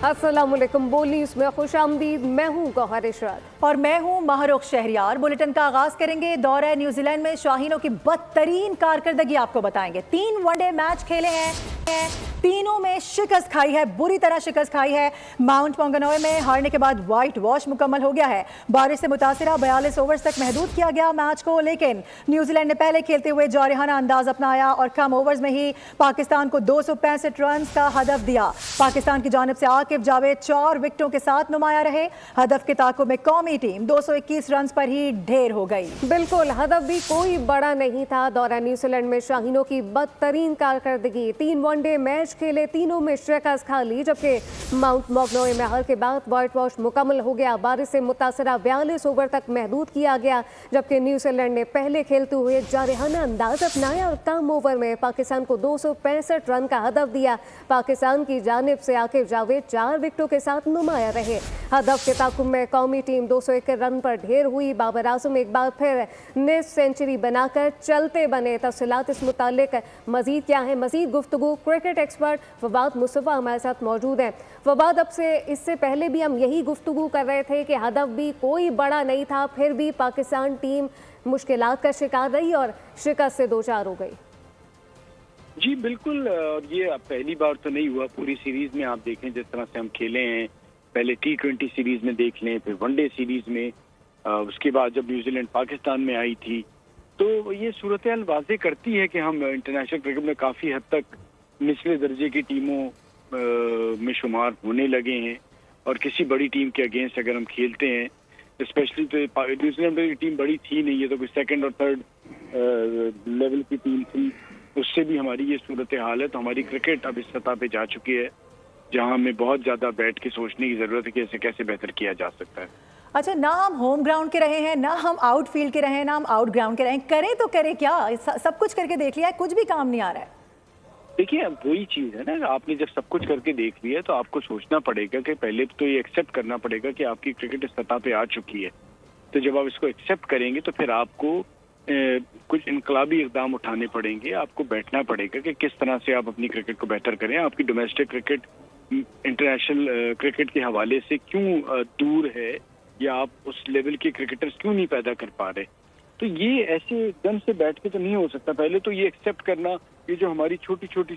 अस्सलामुअलैकुम। बोल न्यूज़ में खुशामदीद। मैं हूँ गौहर इशरत और मैं हूँ महरुख शहरियार। बुलेटिन का आगाज करेंगे दौरे न्यूजीलैंड में शाहीनों की बदतरीन कारकर्दगी आपको बताएंगे। 3 वनडे मैच खेले हैं, तीनों में शिकस्त खाई है, बुरी तरह शिकस्त खाई है। माउंट मॉन्गनोई में हारने के बाद व्हाइट वॉश मुकम्मल हो गया है। बारिश से मुतासिरा 42 ओवर्स तक महदूद किया गया मैच को, लेकिन न्यूजीलैंड ने पहले खेलते हुए जारिहाना अंदाज अपनाया और कम ओवर्स में ही पाकिस्तान को 265 रन का हदफ दिया। पाकिस्तान की जानिब से आकिब जावेद 4 विकेटों के साथ नुमाया रहे। हदफ के ताकुब में कौमी टीम 221 रन पर ही ढेर हो गई। बिल्कुल, हदफ भी कोई बड़ा नहीं था। दौरा न्यूजीलैंड में शाहीनों की बदतरीन कारकर्दगी। 3 वनडे मैच खेले, तीनों में शिकस्त खा ली, जबकि माउंट मॉन्गनोई में हार के बाद व्हाइट वॉश मुकम्मल हो गया। बारिश से मुतासरा 42 ओवर तक महदूद किया गया, जबकि न्यूजीलैंड ने पहले खेलते हुए जारिहाना अंदाज अपनाया और कम ओवर में पाकिस्तान को 265 रन का हदफ दिया। पाकिस्तान की जानिब से आकिब जावेद 4 विकेटों के साथ नुमाया रहे। हदफ के ताकुब में कौमी टीम 201 रन पर ढेर हुई। बाबर आजम एक बार फिर निस सेंचुरी बनाकर चलते बने। तफसीलात इस मुतालिक मजीद क्या है, मजीद गुफ्तगू क्रिकेट एक्सपर्ट फवाद मुस्तफ़ा हमारे साथ मौजूद हैं। फवाद, अब से इससे पहले भी हम यही गुफ्तगू कर रहे थे कि हदफ भी कोई बड़ा नहीं था, फिर भी पाकिस्तान टीम मुश्किलात का शिकार रही और शिकस्त से 2-4 हो गई। जी बिल्कुल, ये पहली बार तो नहीं हुआ। पूरी सीरीज में आप देखें जिस तरह से हम खेले हैं, पहले T20 सीरीज में देख लें, फिर वनडे सीरीज में, उसके बाद जब न्यूजीलैंड पाकिस्तान में आई थी, तो ये सूरत हाल वाज़ेह करती है कि हम इंटरनेशनल क्रिकेट में काफ़ी हद तक निचले दर्जे की टीमों में शुमार होने लगे हैं। और किसी बड़ी टीम के अगेंस्ट अगर हम खेलते हैं, स्पेशली तो न्यूजीलैंड की टीम बड़ी थी नहीं, ये तो कोई सेकंड और थर्ड लेवल की टीम थी, उससे भी हमारी ये सूरत हाल है। तो हमारी क्रिकेट अब इस सतह पे जा चुकी है जहां हमें बहुत ज़्यादा बैठ के सोचने की ज़रूरत है कि इसे कैसे बेहतर किया जा सकता है। अच्छा, ना हम होम ग्राउंड के रहे हैं, ना हम आउटफील्ड के रहे हैं, ना हम आउट ग्राउंड के रहे हैं, करें तो करें क्या? सब कुछ करके देख लिया है, कुछ भी काम नहीं आ रहा है। देखिए, अब वही चीज़ है ना, आपने जब सब कुछ करके देख लिया तो आपको सोचना पड़ेगा कि पहले तो ये एक्सेप्ट करना पड़ेगा कि आपकी क्रिकेट इस सतह पे आ चुकी है। तो जब आप इसको एक्सेप्ट करेंगे तो फिर आपको कुछ इनकलाबी इकदाम उठाने पड़ेंगे। आपको बैठना पड़ेगा कि किस तरह से आप अपनी क्रिकेट को बेहतर करें। आपकी डोमेस्टिक क्रिकेट इंटरनेशनल क्रिकेट के हवाले से क्यों दूर है, या आप उस लेवल के क्रिकेटर्स क्यों नहीं पैदा कर पा रहे। तो ये ऐसे एकदम से बैठ के तो नहीं हो सकता। पहले तो ये एक्सेप्ट करना, ये जो हमारी छोटी छोटी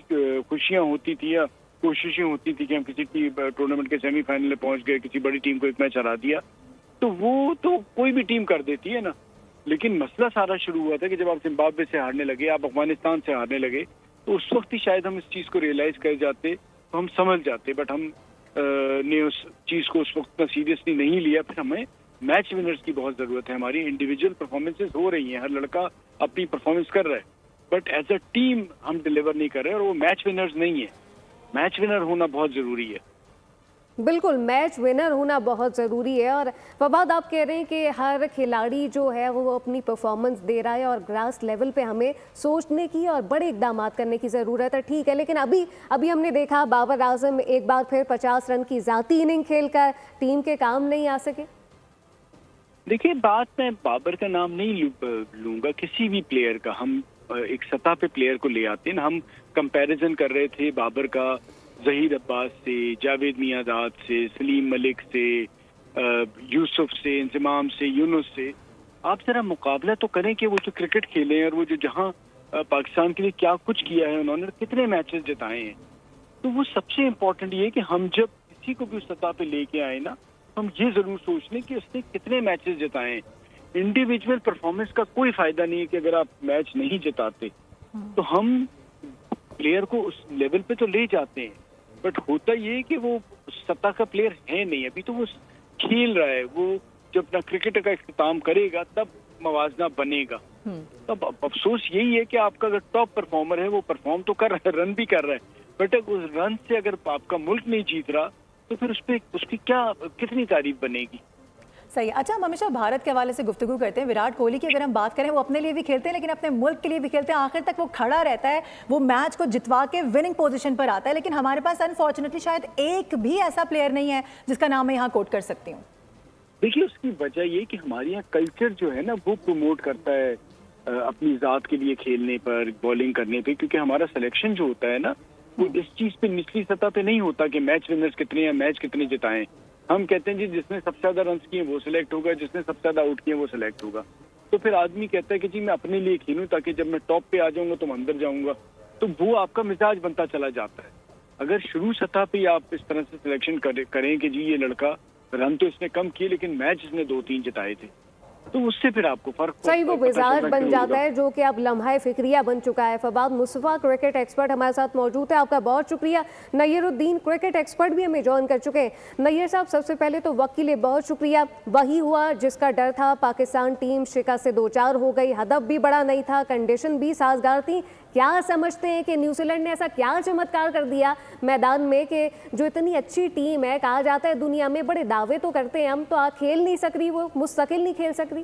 खुशियां होती थी या कोशिशें होती थी कि हम किसी की टूर्नामेंट के सेमीफाइनल में पहुंच गए, किसी बड़ी टीम को एक मैच हरा दिया, तो वो तो कोई भी टीम कर देती है ना। लेकिन मसला सारा शुरू हुआ था कि जब आप जिम्बाब्वे से हारने लगे, आप अफगानिस्तान से हारने लगे, तो उस वक्त ही शायद हम इस चीज़ को रियलाइज कर जाते, तो हम समझ जाते। बट हम ने उस चीज़ को उस वक्त सीरियसली नहीं लिया। फिर हमें मैच विनर्स की बहुत ज़रूरत है। हमारी इंडिविजुअल परफॉर्मेंसेज हो रही हैं, हर लड़का अपनी परफॉर्मेंस कर रहा है, बट एज अ टीम हम डिलीवर नहीं कर रहे, और वो मैच विनर्स नहीं है। मैच विनर होना बहुत ज़रूरी है। बिल्कुल, मैच विनर होना बहुत ज़रूरी है। और फवाद, आप कह रहे हैं कि हर खिलाड़ी जो है वो अपनी परफॉर्मेंस दे रहा है और ग्रास लेवल पे हमें सोचने की और बड़े इकदाम करने की ज़रूरत है। ठीक है, लेकिन अभी हमने देखा बाबर आजम एक बार फिर 50 रन की ज़ाती इनिंग खेलकर टीम के काम नहीं आ सके। देखिए, बात मैं बाबर का नाम नहीं लूंगा, किसी भी प्लेयर का। हम एक सतह पे प्लेयर को ले आते हैं ना। हम कंपैरिजन कर रहे थे बाबर का जहीर अब्बास से, जावेद मियांदाद से, सलीम मलिक से, यूसुफ से, इंजमाम से, यूनुस से। आप जरा मुकाबला तो करें कि वो जो क्रिकेट खेले हैं और वो जो जहां पाकिस्तान के लिए क्या कुछ किया है उन्होंने, कितने मैचेस जिताए हैं। तो वो सबसे इम्पोर्टेंट ये है कि हम जब किसी को भी उस सतह पे लेके आए ना, हम ये जरूर सोच लें कि उसने कितने मैचेस जिताए हैं। इंडिविजुअल परफॉर्मेंस का कोई फायदा नहीं है कि अगर आप मैच नहीं जिताते, तो हम प्लेयर को उस लेवल पे तो ले जाते हैं, बट होता ये है कि वो सत्ता का प्लेयर है नहीं। अभी तो वो खेल रहा है। वो जब अपना क्रिकेट का इख्तिताम करेगा तब मवाजना बनेगा। तब अफसोस यही है कि आपका अगर टॉप परफॉर्मर है, वो परफॉर्म तो कर रहा है, रन भी कर रहा है, बट उस रन से अगर आपका मुल्क नहीं जीत रहा, तो फिर उसकी कितनी तारीफ बनेगी। सही। अच्छा, हम हमेशा भारत के हवाले से गुफ्तगू करते हैं। विराट कोहली की अगर हम बात करें, वो अपने लिए भी खेलते हैं लेकिन अपने मुल्क के लिए भी खेलते हैं। आखिर तक वो खड़ा रहता है, वो मैच को जितवा के विनिंग पोजीशन पर आता है। लेकिन हमारे पास अनफॉर्चुनेटली शायद एक भी ऐसा प्लेयर नहीं है जिसका नाम मैं यहाँ कोट कर सकती हूँ। देखिए, उसकी वजह ये कि हमारे यहाँ कल्चर जो है ना, वो प्रमोट करता है अपनी ज़ात के लिए खेलने पर, बॉलिंग करने पे। क्योंकि हमारा सिलेक्शन जो होता है ना, इस चीज पे निचली सतह पे नहीं होता कि मैच विनर्स कितने हैं, मैच कितने जिताएं। हम कहते हैं जी जिसने सबसे ज्यादा रन किए वो सिलेक्ट होगा, जिसने सबसे ज्यादा आउट किए वो सिलेक्ट होगा। तो फिर आदमी कहता है कि जी मैं अपने लिए खेलूं ताकि जब मैं टॉप पे आ जाऊंगा तो मैं अंदर जाऊंगा, तो वो आपका मिजाज बनता चला जाता है। अगर शुरू सतह पे आप इस तरह से सिलेक्शन करें कि जी ये लड़का रन तो इसने कम किए लेकिन मैच इसने 2-3 जिताए थे, तो उससे फिर आपको फर्क सही वो पता मिजाज चलना बन शुरू जाता होगा। है जो कि अब लम्हा फिक्रिया बन चुका है। फवाद मुस्तफा क्रिकेट एक्सपर्ट हमारे साथ मौजूद है, आपका बहुत शुक्रिया। नय्यरुद्दीन क्रिकेट एक्सपर्ट भी हमें ज्वाइन कर चुके हैं। नय्यर साहब, सबसे पहले तो वक्त के लिए बहुत शुक्रिया। वही हुआ जिसका डर था, पाकिस्तान टीम शिकस्त से 2-4 हो गई, हदफ भी बड़ा नहीं था, कंडीशन भी साजगार थी। क्या समझते हैं कि न्यूजीलैंड ने ऐसा क्या चमत्कार कर दिया मैदान में कि जो इतनी अच्छी टीम है, कहा जाता है दुनिया में बड़े दावे तो करते हैं हम, तो खेल नहीं सक रही, वो मुस्तकिल नहीं खेल सक रही?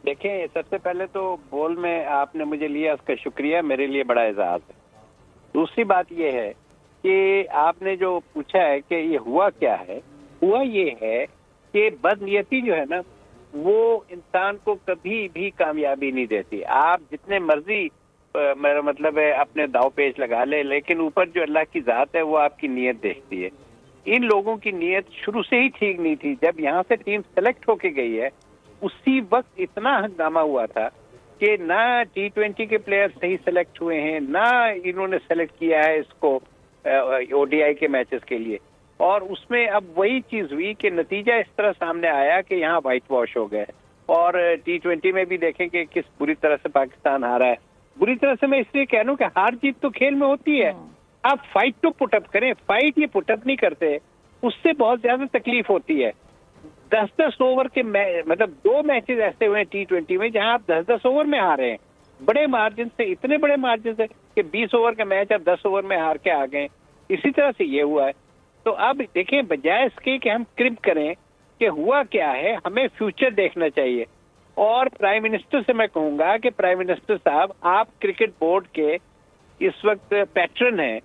देखें, सबसे पहले तो बॉल में आपने मुझे लिया उसका शुक्रिया, मेरे लिए बड़ा एजाज है। दूसरी बात यह है कि आपने जो पूछा है कि ये हुआ क्या है, हुआ ये है कि बदनीयती जो है ना वो इंसान को कभी भी कामयाबी नहीं देती। आप जितने मर्जी मेरा मतलब है अपने दाव पेच लगा ले, लेकिन ऊपर जो अल्लाह की जात है वो आपकी नीयत देखती है। इन लोगों की नीयत शुरू से ही ठीक नहीं थी। जब यहाँ से टीम सेलेक्ट होके गई है उसी वक्त इतना हंगामा हुआ था कि ना T20 के प्लेयर सही सेलेक्ट हुए हैं, ना इन्होंने सेलेक्ट किया है इसको ODI के मैचेस के लिए। और उसमें अब वही चीज हुई कि नतीजा इस तरह सामने आया कि यहाँ व्हाइट वॉश हो गए। और T20 में भी देखें कि किस बुरी तरह से पाकिस्तान हारा है। बुरी तरह से मैं इसलिए कह रहा हूँ कि हार जीत तो खेल में होती है, आप फाइट तो पुटअप करें। फाइट ये पुटअप नहीं करते, उससे बहुत ज्यादा तकलीफ होती है। 10-10 ओवर के मतलब 2 मैचेस ऐसे हुए हैं T20 में जहां आप 10-10 ओवर में हारे हैं, बड़े मार्जिन से, इतने बड़े मार्जिन से कि 20 ओवर का मैच आप 10 ओवर में हार के आ गए। इसी तरह से ये हुआ है। तो अब देखें, बजाय इसके कि हम क्रिप करें कि हुआ क्या है, हमें फ्यूचर देखना चाहिए। और प्राइम मिनिस्टर से मैं कहूंगा कि प्राइम मिनिस्टर साहब, आप क्रिकेट बोर्ड के इस वक्त पैट्रन हैं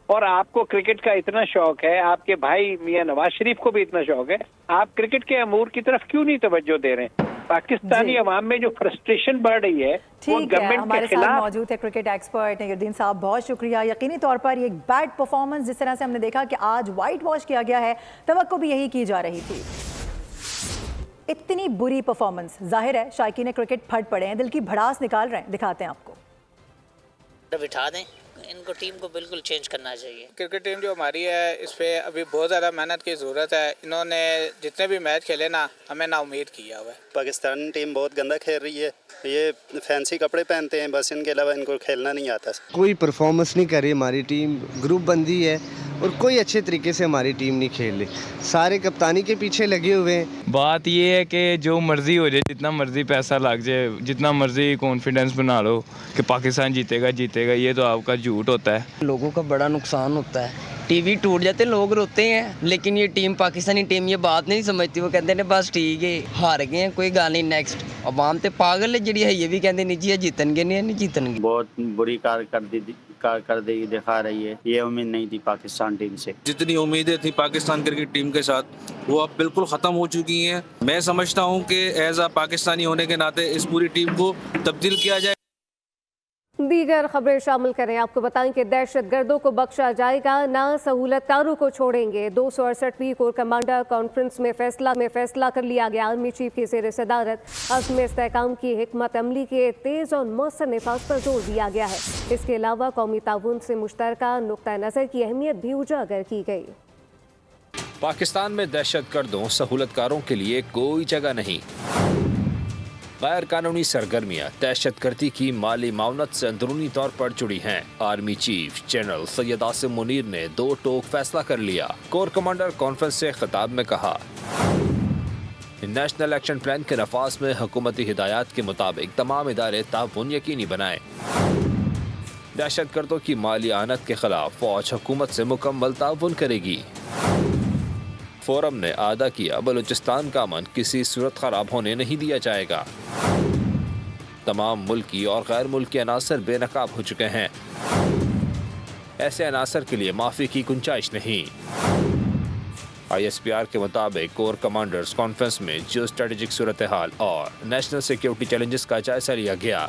और आपको क्रिकेट का इतना शौक है, आपके भाई मियां नवाज शरीफ को भी इतना शौक है, आप क्रिकेट के अमूर की तरफ क्यों नहीं तवज्जो दे रहे हैं? पाकिस्तानी अवाम में जो फ्रस्ट्रेशन बढ़ रही है वो ठीक है। गवर्नमेंट हमारे के साथ खिलाफ। मौजूद है क्रिकेट एक्सपर्ट नय्यरुद्दीन साहब, बहुत शुक्रिया। यकीनी तौर पर ये बैड परफॉर्मेंस जिस तरह से हमने देखा कि आज व्हाइट वॉश किया गया है, तवक्को भी यही की जा रही थी। इतनी बुरी परफॉर्मेंस, जाहिर है शायकीन क्रिकेट फट पड़े हैं, दिल की भड़ास निकाल रहे हैं। दिखाते हैं आपको। बिठा दें, इनको टीम को बिल्कुल चेंज करना चाहिए। क्रिकेट टीम जो हमारी है इस पे अभी बहुत ज़्यादा मेहनत की ज़रूरत है। इन्होंने जितने भी मैच खेले ना, हमें ना उम्मीद किया हुआ है। पाकिस्तान टीम बहुत गंदा खेल रही है, ये फैंसी कपड़े पहनते हैं बस, इनके अलावा इनको खेलना नहीं आता। कोई परफॉर्मेंस नहीं कर रही हमारी टीम, ग्रुप बंदी है और कोई अच्छे तरीके से हमारी टीम नहीं खेल रही, सारे कप्तानी के पीछे लगे हुए हैं। बात ये है कि जो मर्जी हो जाए, जितना मर्जी पैसा लग जाए, जितना मर्जी कॉन्फिडेंस बना लो कि पाकिस्तान जीतेगा, ये तो आपका झूठ होता है। लोगों का बड़ा नुकसान होता है, टीवी टूट जाते, लोग रोते हैं, लेकिन ये टीम, पाकिस्तानी टीम ये बात नहीं समझती। वो कहते हैं बस ठीक है, हार गए हैं, कोई गल नहीं, नेक्स्ट। अवाम तो पागल है जी, है ये भी कहते नहीं जी जीतनगे, नहीं जीतनगे। बहुत बुरी कारकर्दगी दिखा रही है, ये उम्मीद नहीं थी पाकिस्तान टीम से। जितनी उम्मीदें थी पाकिस्तान क्रिकेट टीम के साथ वो अब बिल्कुल ख़त्म हो चुकी हैं। मैं समझता हूं कि एज अ पाकिस्तानी होने के नाते इस पूरी टीम को तब्दील किया जाए। दीगर खबरें शामिल करें। आपको बताएं कि दहशतगर्दों को बख्शा जाएगा ना, सहूलतकारों को छोड़ेंगे। 268वीं कोर कमांडर कॉन्फ्रेंस में फैसला कर लिया गया। आर्मी चीफ की ज़ेर सदारत अज़्म इस्तेहकाम की हिकमत अमली के तेज़ और मौसर नफाज पर जोर दिया गया है। इसके अलावा कौमी ताउन से मुश्तरका नुक्ता नज़र की अहमियत भी उजागर की गई। पाकिस्तान में दहशतगर्दों, सहूलतकारों के लिए कोई जगह नहीं। गैर कानूनी सरगर्मियां दहशतगर्दी की माली मावनत से अंदरूनी तौर पर जुड़ी हैं। Army chief general Syed Asim Munir ने 2 टोक फैसला कर लिया। कोर कमांडर कॉन्फ्रेंस से खिताब में कहा, नेशनल एक्शन प्लान के नफाज में हुकूमती हिदायत के मुताबिक तमाम इदारे ताउन यकीनी बनाएं। दहशतगर्दों की माली आनत के खिलाफ फौज हुकूमत से मुकम्मल ताउन करेगी। फोरम ने आदा किया, बलूचिस्तान का अमन किसी सूरत खराब होने नहीं दिया जाएगा। तमाम मुल्की और गैर मुल्की अनासर बेनकाब हो चुके हैं, ऐसे अनासर के लिए माफी की गुंजाइश नहीं। ISPR के मुताबिक कोर कमांडर्स कॉन्फ्रेंस में जियो स्ट्रेटेजिक सूरत हाल और नेशनल सिक्योरिटी चैलेंजेस का जायजा लिया गया।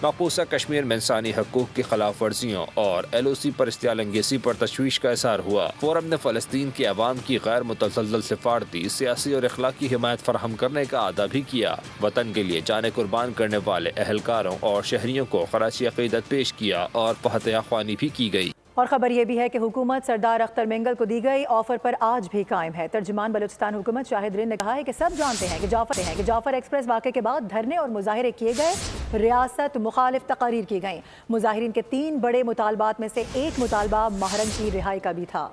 मकबूजा कश्मीर में इंसानी हकूक की खिलाफ वर्जियों और LOC पर इस्तेमालंगेज़ी पर तशवीश का इज़हार हुआ। फोरम ने फ़लस्तीन की अवाम की गैर मुतज़ल्ज़ल सिफारती, सियासी और अखलाकी हिमायत फराहम करने का अदा भी किया। वतन के लिए जाने कुर्बान करने वाले अहलकारों और शहरियों को खराजी अक़ीदत पेश किया और फतह ख्वानी भी की गई। और खबर यह भी है कि हुकूमत सरदार अख्तर मेंगल को दी गई ऑफर पर आज भी कायम है। तर्जुमान बलूचिस्तान हुकूमत शाहिद रिन ने कहा है कि सब जानते हैं कि जाफर एक्सप्रेस वाक़े के बाद धरने और मुजाहरे किए गए, रियासत मुखालिफ तकारीर की गई। मुजाहिरीन के 3 बड़े मुतालबात में से एक मुतालबा महरम की रिहाई का भी था।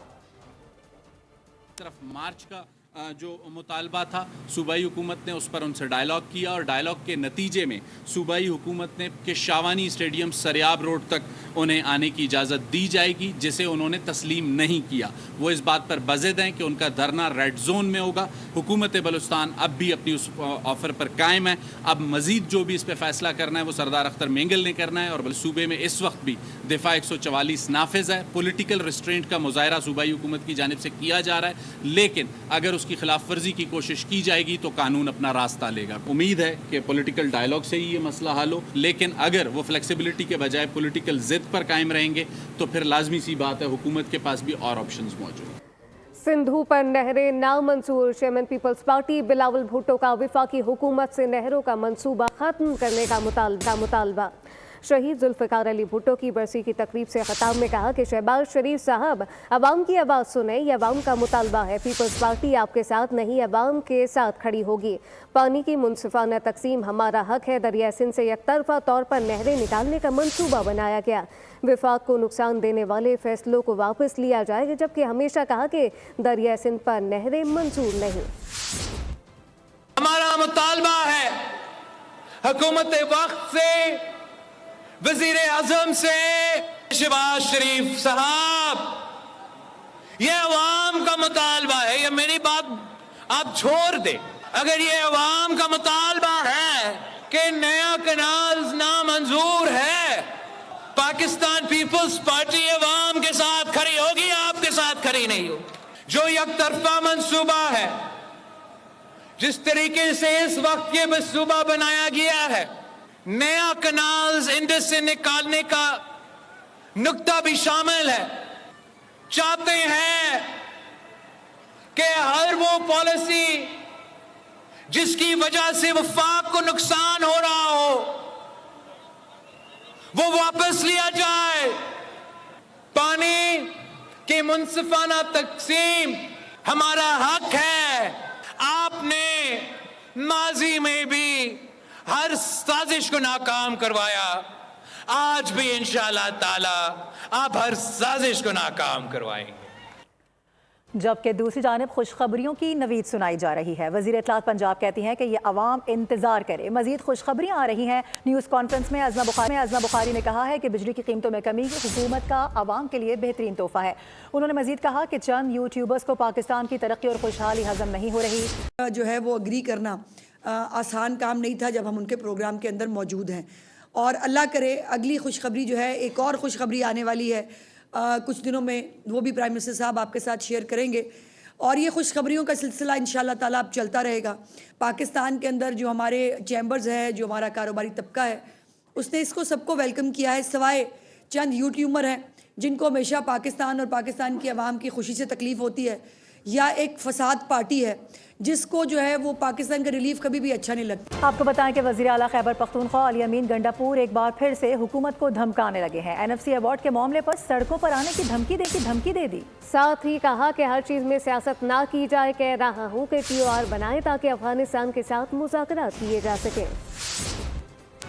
मार्च का जो मुतालबा था, सूबाई हुकूमत ने उस पर उनसे डायलॉग किया और डायलॉग के नतीजे में सूबाई हुकूमत ने कि शावानी स्टेडियम सरियाब रोड तक उन्हें आने की इजाज़त दी जाएगी, जिसे उन्होंने तस्लीम नहीं किया। वो इस बात पर बज़िद हैं कि उनका धरना रेड जोन में होगा। हुकूमत बलूचिस्तान अब भी अपनी उस ऑफ़र पर कायम है। अब मज़ीद जो भी इस पर फ़ैसला करना है वो सरदार अख्तर मेंगल ने करना है। और सूबे में इस वक्त भी दिफा 144 नाफिज है। पॉलिटिकल रिस्ट्रेंट का मुजाहरा सूबाई हुकूमत की जानिब से किया जा रहा है, लेकिन अगर उसकी खिलाफ वर्जी की कोशिश की जाएगी तो कानून अपना रास्ता लेगा। उम्मीद है कि पॉलिटिकल डायलॉग से ही ये मसला हल हो, लेकिन अगर वो फ्लेक्सिबिलिटी के बजाय पॉलिटिकल जिद पर कायम रहेंगे तो फिर लाजमी सी बात है हुकूमत के पास भी और ऑप्शंस मौजूद हैं। सिंधु पर नहरें नामंजूर। Chairman Peoples Party Bilawal Bhutto का वफाकी हुकूमत से नहरों का मंसूबा खत्म करने का मुतालबा। शहीद जुल्फ़िकार अली भुट्टो की बरसी की तकरीब से खिताब में कहा कि शहबाज शरीफ साहब, अवाम की आवाज़ सुने, ये अवाम का मुतालबा है। पीपल्स पार्टी आपके साथ नहीं, अवाम के साथ खड़ी होगी। पानी की मुनसिफाना तकसीम हमारा हक है। दरिया सिंध से एकतरफा तौर पर नहरें निकालने का मंसूबा बनाया गया। विफाक को नुकसान देने वाले फैसलों को वापस लिया जाएगा, जबकि हमेशा कहा कि दरिया सिंध पर नहरें मंजूर नहीं। हमारा मुतालबा है हुकूमत वक्त से, वजीर आजम से, शहबाज शरीफ साहब, ये अवाम का मुतालबा है। ये मेरी बात आप छोड़ दे। अगर ये अवाम का मुतालबा है कि नया कनाल नामंजूर है, पाकिस्तान पीपल्स पार्टी अवाम के साथ खड़ी होगी, आपके साथ खड़ी नहीं होगी। जो एकतरफा मंसूबा है, जिस तरीके से इस वक्त ये मंसूबा बनाया गया है, नया कनाल्स इंडस से निकालने का नुक्ता भी शामिल है। चाहते हैं कि हर वो पॉलिसी जिसकी वजह से वफाक को नुकसान हो रहा हो वो वापस लिया जाए। पानी की मुनसिफाना तकसीम हमारा हक है। आपने माजी में भी हर साजिश को नाकाम करवाया, आज भी इंशाअल्लाह ताला आप हर साजिश को नाकाम करवाएंगे। जबकि दूसरी जानिब खुशखबरियों की नवीद सुनाई जा रही है। वज़ीर इत्तलात पंजाब कहती हैं कि ये अवाम इंतज़ार करे, मज़ीद खुशखबरियाँ आ रही हैं। न्यूज़ कॉन्फ्रेंस में अज़मा बुखारी ने कहा है कि बिजली की कीमतों में कमी हुकूमत का अवाम के लिए बेहतरीन तोहफ़ा है। उन्होंने मज़ीद कहा कि चंद यूट्यूबर्स को पाकिस्तान की तरक्की और खुशहाली हज़म नहीं हो रही। जो है वो अग्री करना आसान काम नहीं था जब हम उनके प्रोग्राम के अंदर मौजूद हैं। और अल्लाह करे अगली खुशखबरी जो है, एक और खुशखबरी आने वाली है कुछ दिनों में, वो भी प्राइम मिनिस्टर साहब आपके साथ शेयर करेंगे। और ये खुशखबरियों का सिलसिला इंशाअल्लाह ताला अब चलता रहेगा। पाकिस्तान के अंदर जो हमारे चैम्बर्स है, जो हमारा कारोबारी तबका है, उसने इसको सबको वेलकम किया है, सिवाय चंद यूट्यूबर हैं जिनको हमेशा पाकिस्तान और पाकिस्तान की आवाम की खुशी से तकलीफ़ होती है, या एक फसाद पार्टी है जिसको जो है वो पाकिस्तान का रिलीफ कभी भी अच्छा नहीं लगता। आपको बताएं कि वज़ीर आला खैबर पख्तूनख्वा अली अमीन गंडापुर एक बार फिर से हुकूमत को धमकाने लगे हैं। NFC अवार्ड के मामले पर सड़कों पर आने की धमकी दे दी। साथ ही कहा कि हर चीज़ में सियासत ना की जाए। कह रहा हूँ कि TOR बनाए ताकि अफगानिस्तान के साथ मुज़ाकरात किए जा सकें।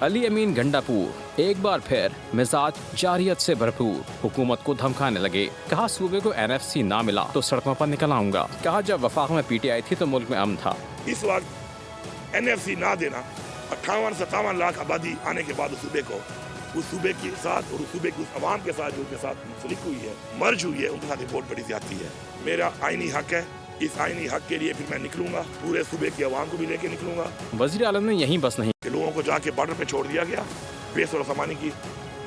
अली अमीन गंडापुर एक बार फिर मिजाज जारियत से भरपूर हुकूमत को धमकाने लगे। कहा सूबे को NFC ना मिला तो सड़कों पर निकल आऊंगा। कहा जब वफाक में PTI थी तो मुल्क में अमन था। इस वक्त NFC ना देना, 58-57 लाख आबादी आने के बाद सूबे को, उस सूबे के साथ और उस सूबे की उस अवाम के साथ जो उनके साथ मुंसलिक हुई है, मर्ज हुई है, उनके साथ एक बहुत बड़ी ज्यादती है। मेरा आईनी हक है, इस आईनी हक के लिए फिर मैं निकलूंगा, पूरे सूबे की आवाम को भी लेके निकलूंगा। वज़ीर आलम ने यहीं बस नहीं कि लोगों को जाके बॉर्डर पे छोड़ दिया गया बेसर सामानी की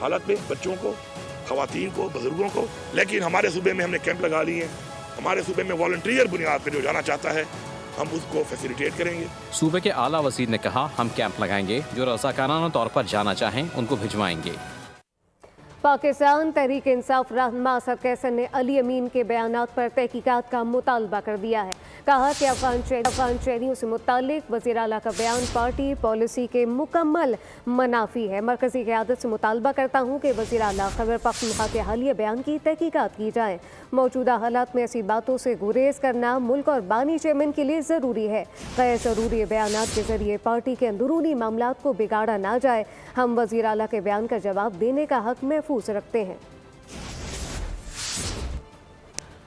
हालत में, बच्चों को, खवातीन को, बुजुर्गों को। लेकिन हमारे सूबे में हमने कैंप लगा लिए हैं। हमारे सूबे में वॉलंटियर बुनियाद पर जो जाना चाहता है हम उसको फैसिलिटेट करेंगे। सूबे के आला वजीर ने कहा, हम कैंप लगाएंगे, जो रज़ाकाराना तौर पर जाना चाहें उनको भिजवाएंगे। पाकिस्तान तहरीक इंसाफ रहनुमा असद कैसर ने अली अमीन के बयानात पर तहकीकात का मुतालबा कर दिया है। कहा कि अफगान शहरियों से मुतालिक वज़ीर आला का बयान पार्टी पॉलिसी के मुकम्मल मनाफी है। मरकज़ी क़यादत से मुतालबा करता हूँ कि वज़ीर आला खैबर पख्तूनख्वा के हालिया बयान की तहकीकात की जाए। मौजूदा हालात में ऐसी बातों से गुरेज करना मुल्क और बानी चेयरमैन के लिए ज़रूरी है। गैर ज़रूरी बयानात के ज़रिए पार्टी के अंदरूनी मामलात को बिगाड़ा ना जाए। हम वज़ीर आला के बयान का जवाब देने का हक महफूज रखते हैं।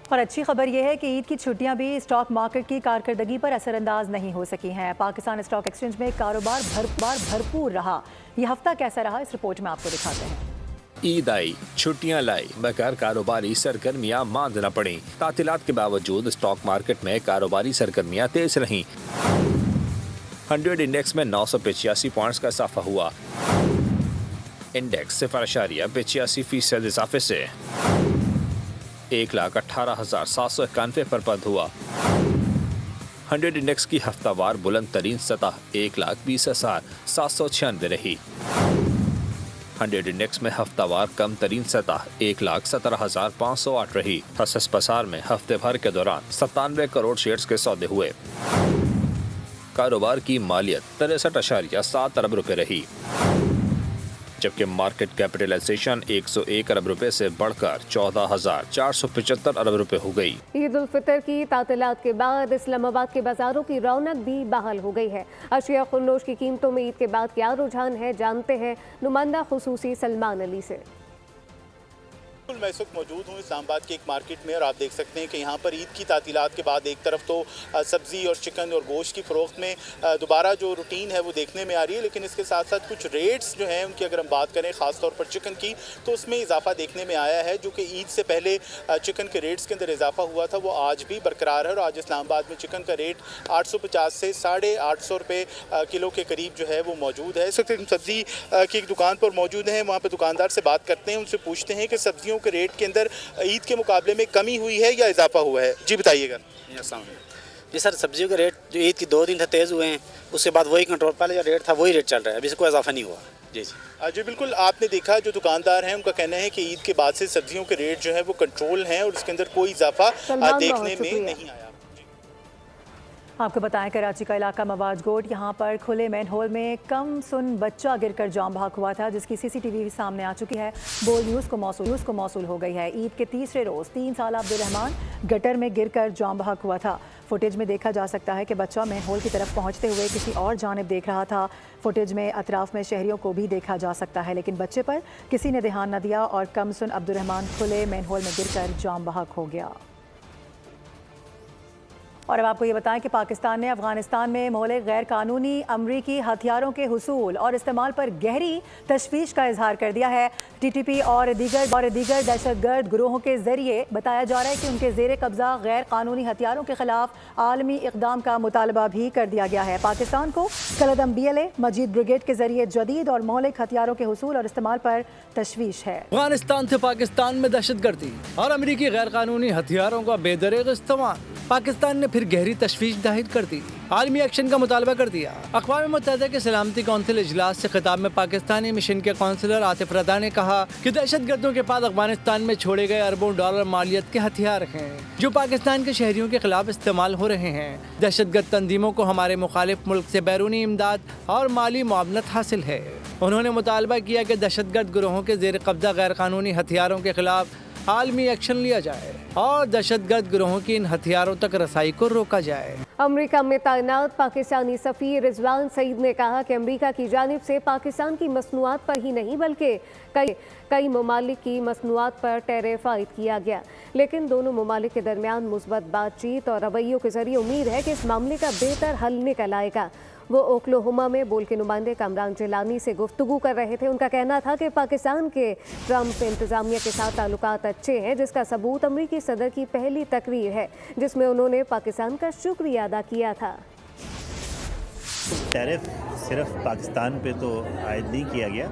और अच्छी खबर यह है कि ईद की छुट्टियां भी स्टॉक मार्केट की कारकर्दगी पर असरअंदाज नहीं हो सकी हैं। पाकिस्तान स्टॉक एक्सचेंज में कारोबार भरपूर रहा। यह हफ्ता कैसा रहा, इस रिपोर्ट में आपको दिखाते हैं। ईद आई, छुट्टियां लाई, मगर कारोबारी सरगर्मियां मांद न पड़ी। तातीलात के बावजूद स्टॉक मार्केट में कारोबारी सरगर्मियां तेज रहीं। 100 इंडेक्स में 985 पॉइंट्स का इजाफा हुआ। इंडेक्स 0.85% इजाफे से 1,18,791 पर बंद हुआ। 100 इंडेक्स की हफ्तावार बुलंद तरीन सतह 1,20,796 रही। 100 इंडेक्स में हफ्तावार कम तरीन सतह 1,17,508 रही। हसस पसार में हफ्ते भर के दौरान 97 करोड़ शेयर्स के सौदे हुए। कारोबार की मालियत 63.7 अरब रुपए रही, जबकि मार्केट कैपिटलाइजेशन 101 अरब रुपए से बढ़कर 14,475 अरब रुपए हो गई। ईद उल फितर की तातीलात के बाद इस्लामाबाद के बाजारों की रौनक भी बहाल हो गई है। अशिया खुर्नोश की कीमतों में ईद के बाद क्या रुझान है, जानते हैं नुमाइंदा खुसूसी सलमान अली से। मैं इस वक्त मौजूद हूँ इस्लामाबाद के एक मार्केट में और आप देख सकते हैं कि यहाँ पर ईद की तातीलात के बाद एक तरफ तो सब्ज़ी और चिकन और गोश्त की फ़रोख्त में दोबारा जो रूटीन है वो देखने में आ रही है, लेकिन इसके साथ साथ कुछ रेट्स जो हैं उनकी अगर हम बात करें ख़ास तौर पर चिकन की, तो उसमें इजाफा देखने में आया है। जो कि ईद से पहले चिकन के रेट्स के अंदर इजाफा हुआ था वो आज भी बरकरार है और आज इस्लामाबाद में चिकन का रेट 850 से 850 रुपये किलो के करीब जो है वो मौजूद है। इस वक्त हम सब्ज़ी की एक दुकान पर मौजूद हैं, वहाँ पर दुकानदार से बात करते हैं, उनसे पूछते हैं कि सब्जियों के रेट के अंदर ईद के मुकाबले में कमी हुई है या इजाफा हुआ है। जी बताइएगा। जी सर, सब्जियों के रेट जो ईद की 2 दिन से तेज़ हुए हैं, उसके बाद वही कंट्रोल, पहले जो रेट था वही रेट चल रहा है, अभी से कोई इजाफा नहीं हुआ। जी जी बिल्कुल, आपने देखा जो दुकानदार हैं उनका कहना है कि ईद के बाद से सब्जियों के रेट जो है वो कंट्रोल हैं और इसके अंदर कोई इजाफा देखने में नहीं आया। आपको बताएं कराची का इलाका मवाज गोट, यहाँ पर खुले मैन होल में कम सुन बच्चा गिरकर जाम बहक हुआ था, जिसकी सीसीटीवी सामने आ चुकी है। बोल न्यूज़ को मौसूल हो गई है। ईद के तीसरे रोज़ 3 साल अब्दुर्रहमान गटर में गिरकर जाम बहक हुआ था। फुटेज में देखा जा सकता है कि बच्चा मैन होल की तरफ पहुँचते हुए किसी और जानिब देख रहा था। फुटेज में अतराफ में शहरियों को भी देखा जा सकता है, लेकिन बच्चे पर किसी ने ध्यान न दिया और कम सुन अब्दुर्रहमान खुले मैन होल में गिरकर जाम बहक हो गया। और अब आपको ये बताएं कि पाकिस्तान ने अफगानिस्तान में मोहले गैर कानूनी अमरीकी हथियारों के हुसूल और इस्तेमाल पर गहरी तशवीश का इजहार कर दिया है। टीटीपी और दीगर दहशतगर्द ग्रोहों के जरिए बताया जा रहा है कि उनके जेर कब्जा गैर कानूनी हथियारों के खिलाफ आलमी इकदाम का मुतालबा भी कर दिया गया है। पाकिस्तान को कलदम BLA मजीद ब्रिगेड के जरिए जदीद और मौलिक हथियारों के हुसूल और इस्तेमाल पर तशवीश है। अफगानिस्तान से पाकिस्तान में दहशतगर्दी और अमरीकी गैर कानूनी हथियारों का बेदरेग इस्तेमाल, पाकिस्तान ने फिर गहरी तशवीश जाहिर कर दी, आलमी एक्शन का मुतालबा कर दिया। अक़वाम मुत्तहिदा के सलामती कौंसिल इजलास से खिताब में पाकिस्तानी मिशन के कौंसलर आतिफ रज़ा ने कहा कि दहशतगर्दों के पास अफगानिस्तान में छोड़े गए अरबों डॉलर मालियत के हथियार हैं जो पाकिस्तान के शहरियों के खिलाफ इस्तेमाल हो रहे हैं। दहशतगर्द तंजीमों को हमारे मुखालिफ मुल्क से बैरूनी इमदाद और माली मुआवनत हासिल है। उन्होंने मुतालबा किया कि दहशतगर्द गिरोहों के जेर कब्जा गैर कानूनी हथियारों के खिलाफ आलमी एक्शन लिया जाए और दहशतगर्द गिरोहों की इन हथियारों तक रसाई को रोका जाए। अमेरिका में तैनात पाकिस्तानी सफ़ीर रिजवान सईद ने कहा कि अमेरिका की जानिब से पाकिस्तान की मसनूआत पर ही नहीं बल्कि कई ममालिक की मसनूआत पर टैरिफ आयद किया गया, लेकिन दोनों ममालिक के दरमियान मुस्बत बातचीत और रवैयों के जरिए उम्मीद है कि इस मामले का बेहतर हल निकल आएगा। वो ओक्लाहोमा में बोल के नुमाइंदे कामरान जिलानी से गुफ्तगू कर रहे थे। उनका कहना था कि पाकिस्तान के ट्रंप इंतज़ामिया के साथ ताल्लुकात अच्छे हैं, जिसका सबूत अमरीकी सदर की पहली तकरीर है जिसमें उन्होंने पाकिस्तान का शुक्रिया अदा किया था। टैरिफ सिर्फ पाकिस्तान पे तो आयद नहीं किया गया,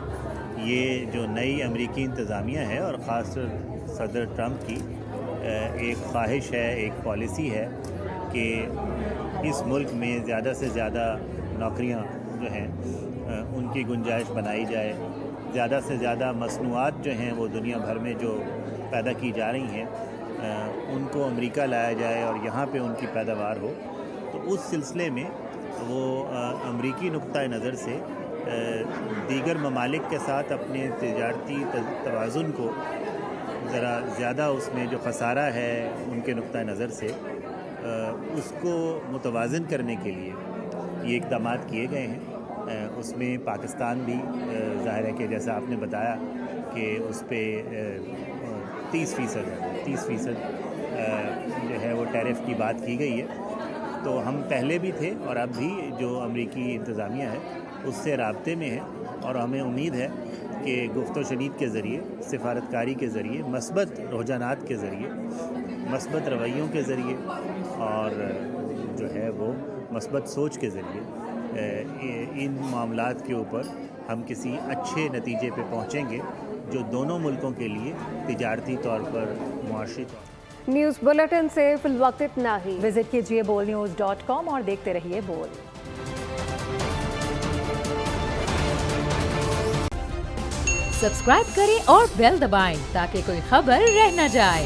ये जो नई अमरीकी इंतज़ामिया है और ख़ास सदर ट्रंप की एक ख्वाहिश है, एक पॉलिसी है कि इस मुल्क में ज़्यादा से ज़्यादा नौकरियां जो हैं उनकी गुंजाइश बनाई जाए, ज़्यादा से ज़्यादा मसनूआत जो हैं वो दुनिया भर में जो पैदा की जा रही हैं उनको अमेरिका लाया जाए और यहाँ पे उनकी पैदावार हो। तो उस सिलसिले में वो अमरीकी नुक्ता नज़र से दीगर ममालिक के साथ अपने तिजारती तवाज़ुन को ज़रा ज़्यादा उसमें जो ख़सारा है उनके नुक्ता नज़र से उसको मुतवाज़न करने के लिए ये इक़दाम किए गए हैं। उसमें पाकिस्तान भी ज़ाहिर है कि जैसा आपने बताया कि उस पर 30% जो है वो टैरिफ की बात की गई है। तो हम पहले भी थे और अब भी जो अमरीकी इंतज़ामिया है उससे राब्ते में है और हमें उम्मीद है कि गुफ्त व शनीद के ज़रिए, सिफारतकारी के ज़रिए, मस्बत रुझानात के ज़रिए, मस्बत रवैयों के ज़रिए और जो है वो मस्बत सोच के ज़रिए इन मामलात के ऊपर हम किसी अच्छे नतीजे पे पहुँचेंगे जो दोनों मुल्कों के लिए तिजारती तौर पर, मुआशी तौर। न्यूज़ बुलेटिन से फिलवक्त इतना ही। विजिट कीजिए bolnews.com और देखते रहिए बोल। सब्सक्राइब करें और बेल दबाएं ताकि कोई खबर रह न जाए।